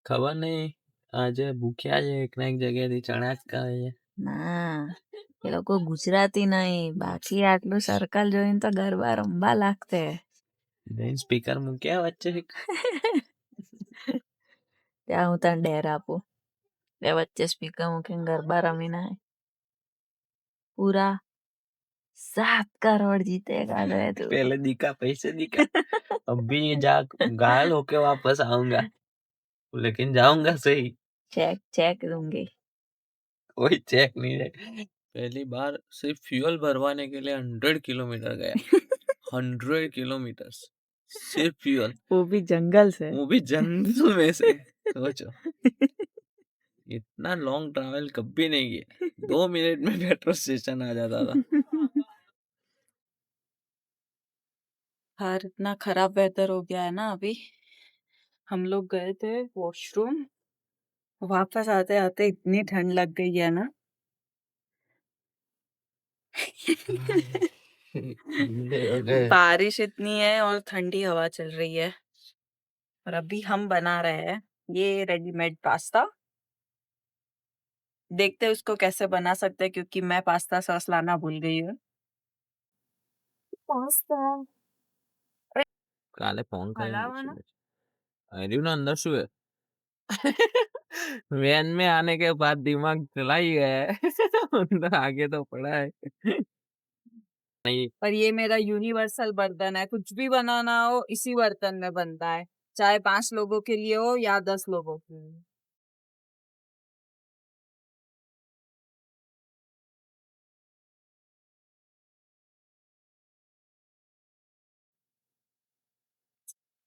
ખબર નહીં આજે ભૂખ્યા છે એક ના એક જગ્યાએથી ચણા જ ખાય છે. ના એ લોકો ગુજરાતી નહીં બાકી આટલું સર્કલ જોઈને તો ગરબા રમવા લાગતે. સ્પીકર મૂક્યા વચ્ચે ત્યાં હું તને ડેર આપું એ વચ્ચે સ્પીકર મૂકીને ગરબા રમીને પૂરા 7 करोड़ जीतेगा तू. पहले दिखा पैसे दिखा अभी जा घायल होके वापस आऊंगा लेकिन जाऊंगा सही. चेक दूंगी. कोई चेक नहीं है. पहली बार सिर्फ फ्यूल भरवाने के लिए 100 किलोमीटर गया 100 किलोमीटर सिर्फ फ्यूल वो भी जंगल से. वो भी जंगल में से सोचो इतना लॉन्ग ट्रैवल कभी नहीं किया 2 मिनट में पेट्रोल स्टेशन आ जाता था. बाहर इतना खराब वेदर हो गया है ना अभी। हम लोग गए थे वॉशरूम, वापस आते आते इतनी ठंड लग गई है ना। बारिश इतनी है और ठंडी हवा चल रही है। और अभी हम बना रहे हैं ये रेडीमेड पास्ता। देखते हैं उसको कैसे बना सकते हैं, क्योंकि मैं पास्ता सॉस लाना भूल गई हूँ। पास्ता કાલે ફોન કરીને हलावा પૂછી ना। લેજે. હર્યું ને અંદર શું હે? वैन में आने के बाद दिमाग चला ही गया है. अंदर आगे तो पड़ा है. नहीं. पर ये मेरा यूनिवर्सल बर्तन है, कुछ भी बनाना हो इसी बर्तन में बनता है, चाहे 5 लोगों के लिए हो या 10 लोगों के लिए।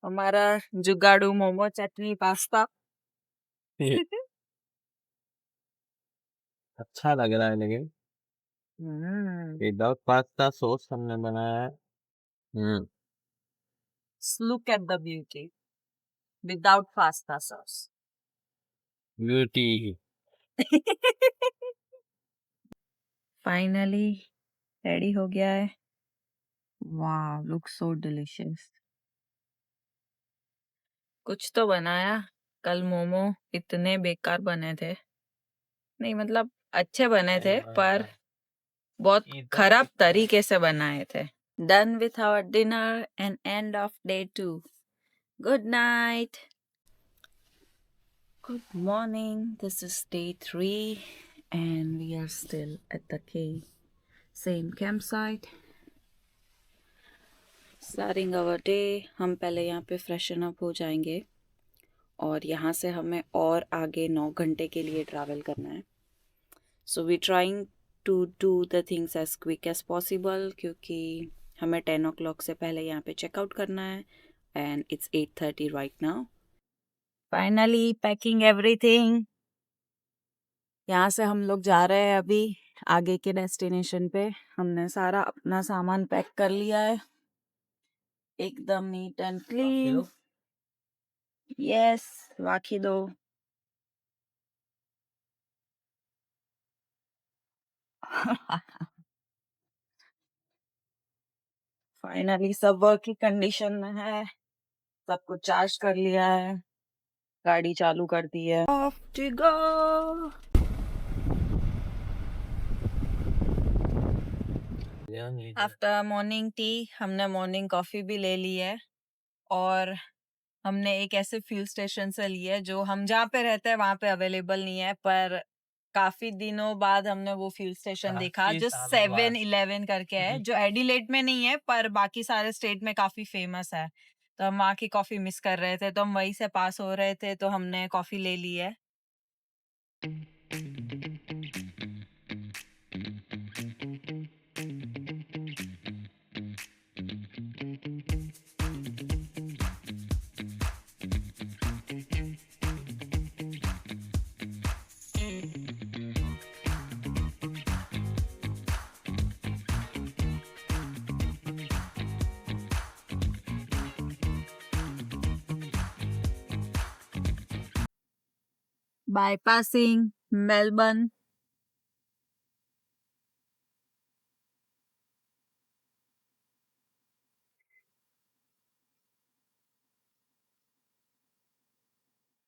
हमारा जुगाड़ू मोमो चटनी पास्ता। अच्छा लग रहा है लेकिन विदाउट पास्ता सॉस हमने बनाया है. Look at the beauty without pasta sauce. Beauty. Finally ready हो गया है। वाह, लुक सो डिलिशियस। कुछ तो बनाया। कल मोमो इतने बेकार बने थे। नहीं मतलब अच्छे बने थे, पर बहुत खराब तरीके से बनाए थे। Done with our dinner and end of day 2. Good night. Good morning. This is day 3 and we are still at the same campsite. Starting our day. हम पहले यहाँ पे फ्रेशन अप हो जाएंगे और यहाँ से हमें और आगे 9 घंटे के लिए ट्रैवल करना है। So we trying to do the things as quick as possible, क्योंकि हमें 10 o'clock से पहले यहाँ पे चेकआउट करना है and it's 8:30 right now. Finally packing everything. यहाँ से हम लोग जा रहे हैं अभी आगे के डेस्टिनेशन पे। हमने सारा अपना सामान पैक कर लिया है, एकदम नीट एंड क्लीन। यस, वाकी दो। फाइनली सब वर्क की कंडीशन में है, सब कुछ चार्ज कर लिया है, गाड़ी चालू कर दी है। Off to go. After morning tea हमने मॉर्निंग कॉफी भी ले ली है और हमने एक ऐसे फ्यूल स्टेशन से ली है जो हम जहाँ पे रहते हैं वहां पे अवेलेबल नहीं है, पर काफी दिनों बाद हमने वो फ्यूल स्टेशन देखा जो 7-Eleven करके है, जो एडिलेड में नहीं है पर बाकी सारे स्टेट में काफी फेमस है। तो हम वहाँ की कॉफी मिस कर रहे थे, तो हम वहीं से पास हो रहे थे तो हमने कॉफी ले ली है। Bypassing Melbourne.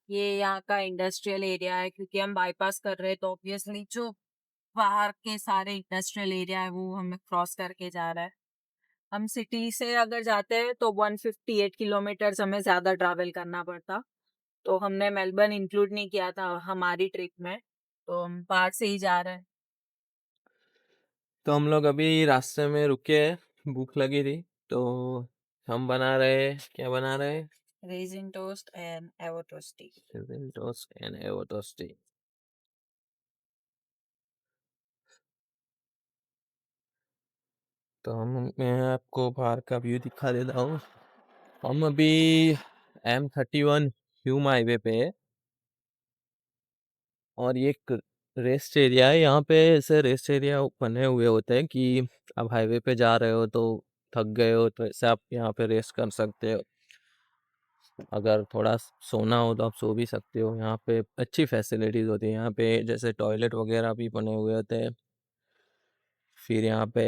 ये यहाँ का इंडस्ट्रियल एरिया है, क्योंकि हम बाईपास कर रहे हैं तो ऑब्वियसली जो बाहर के सारे इंडस्ट्रियल एरिया है वो हमें क्रॉस करके जा रहा है। हम सिटी से अगर जाते हैं तो 158 किलोमीटर हमें ज्यादा ट्रैवल करना पड़ता, तो हमने मेलबर्न इंक्लूड नहीं किया था हमारी ट्रिप में, तो हम बाहर से ही जा रहे हैं। तो हम लोग अभी रास्ते में रुके हैं, भूख लगी थी तो हम बना रहे हैं, क्या बना रहे हैं? रेजिन टोस्ट एंड एवो टोस्टी। Raisin toast and एवो toasty. तो मैं आपको बाहर का व्यू दिखा देता हूँ। हम अभी M31 ह्यूम हाईवे पे है और ये एक रेस्ट एरिया है। यहाँ पे ऐसे रेस्ट एरिया बने हुए होते हैं कि आप हाईवे पे जा रहे हो तो थक गए हो तो ऐसे आप यहाँ पे रेस्ट कर सकते हो। अगर थोड़ा सोना हो तो आप सो भी सकते हो। यहाँ पे अच्छी फैसिलिटीज़ होती है। यहाँ पे जैसे टॉयलेट वगैरह भी बने हुए होते हैं। फिर यहाँ पे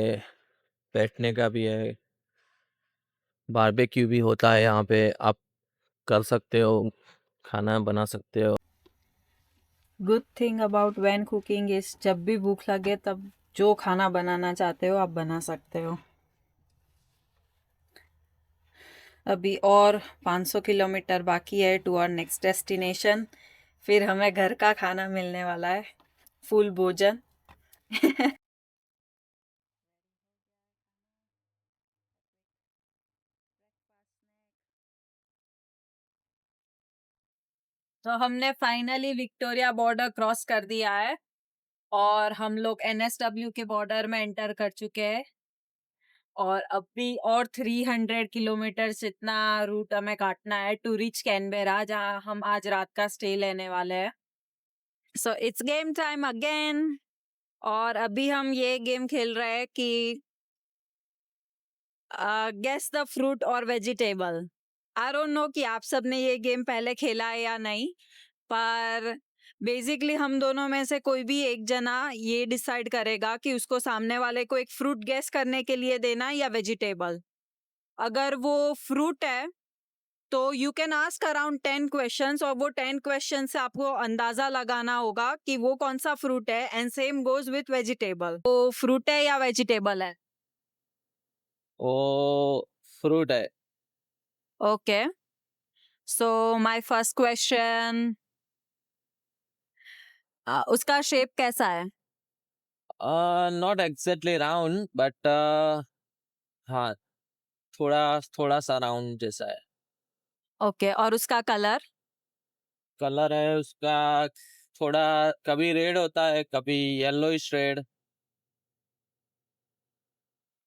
बैठने का भी है, बारबेक्यू भी होता है यहाँ पे, आप कर सकते हो, खाना बना सकते हो। Good thing about when cooking is जब भी भूख लगे तब जो खाना बनाना चाहते हो आप बना सकते हो। अभी और 500 किलोमीटर बाकी है टू आवर नेक्स्ट डेस्टिनेशन। फिर हमें घर का खाना मिलने वाला है, फुल भोजन। तो हमने फाइनली विक्टोरिया बॉर्डर क्रॉस कर दिया है और हम लोग NSW के बॉर्डर में एंटर कर चुके हैं। और अभी और 300 किलोमीटर इतना रूट हमें काटना है टू रीच कैनबेरा, जहाँ हम आज रात का स्टे लेने वाले हैं। So it's game time again. और अभी हम ये गेम खेल रहे हैं कि गेस द फ्रूट और वेजिटेबल। आई डोंट नो कि आप सबने ये गेम पहले खेला है या नहीं, पर बेसिकली हम दोनों में से कोई भी एक जना ये डिसाइड करेगा कि उसको सामने वाले को एक फ्रूट गेस करने के लिए देना है या वेजिटेबल। अगर वो फ्रूट है तो you can ask around 10 questions और वो 10 क्वेश्चन से आपको अंदाजा लगाना होगा कि वो कौन सा फ्रूट है। And same goes with vegetable. तो फ्रूट है या वेजिटेबल है? वो फ्रूट है। Okay, so my first question, उसका शेप कैसा है? नॉट एग्जैक्टली राउंड बट हाँ, थोड़ा थोड़ा सा राउंड जैसा है। ओके, और उसका कलर? कलर है उसका थोड़ा, कभी रेड होता है, कभी येलोइश रेड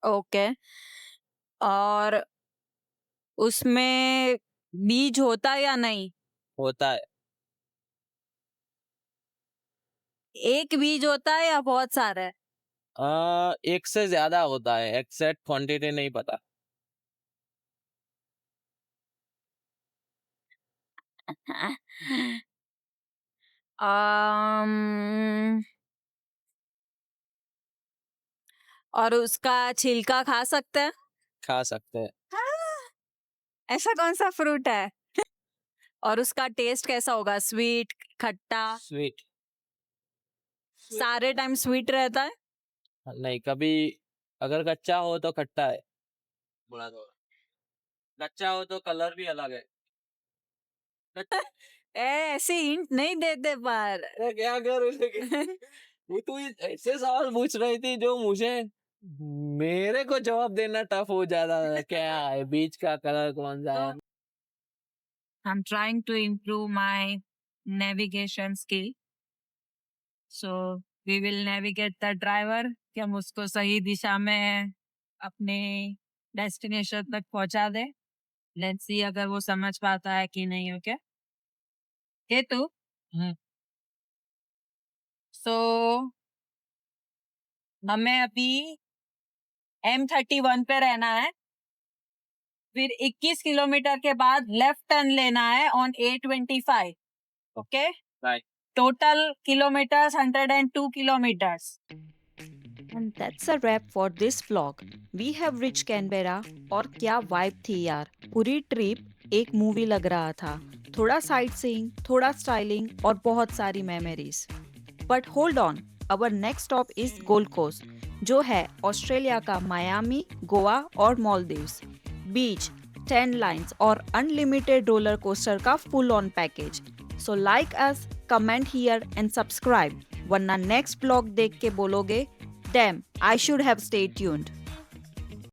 ओके, और उसमें बीज होता है या नहीं? होता है। एक बीज होता है या बहुत सारे? एक से ज्यादा होता है, एग्जैक्ट क्वांटिटी नहीं पता। अम्म, और उसका छिलका खा सकते हैं? खा सकते हैं। ऐसा कौन सा फ्रूट है? और उसका टेस्ट कैसा होगा? स्वीट, खट्टा? स्वीट। सारे टाइम स्वीट रहता है? नहीं, कभी अगर कच्चा हो तो खट्टा है, बोला तो कच्चा हो तो कलर भी अलग है। ऐसे हिंट नहीं देते पर। अरे क्या करूं लेकिन वो तो ऐसे सवाल पूछ रही थी जो मुझे, मेरे को जवाब देना टफ हो जाता था। क्या है बीच का कलर कौन सा है? I'm trying to improve my navigation skill. So we will navigate the driver कि हम उसको सही दिशा में अपने डेस्टिनेशन तक पहुंचा दे। लेट्स सी अगर वो समझ पाता है कि नहीं। ओके केतु, सो हमें अभी M31 पे रहना है, फिर 21 किलोमीटर के बाद लेफ्ट टर्न लेना है on A25। Okay, Right. total kilometers 102 kilometers. And that's a wrap for this vlog. We have reached Canberra और क्या वाइब थी यार। पूरी ट्रिप एक मूवी लग रहा था। थोड़ा साइट सीइंग, थोड़ा स्टाइलिंग और बहुत सारी memories. But hold on, our next stop is Gold Coast, जो है ऑस्ट्रेलिया का मायामी, गोवा और मालदीव्स। बीच, 10 लाइन्स और अनलिमिटेड रोलर कोस्टर का full on package. So like us, comment here and subscribe, वरना नेक्स्ट ब्लॉग देख के बोलोगे damn I should have stay tuned.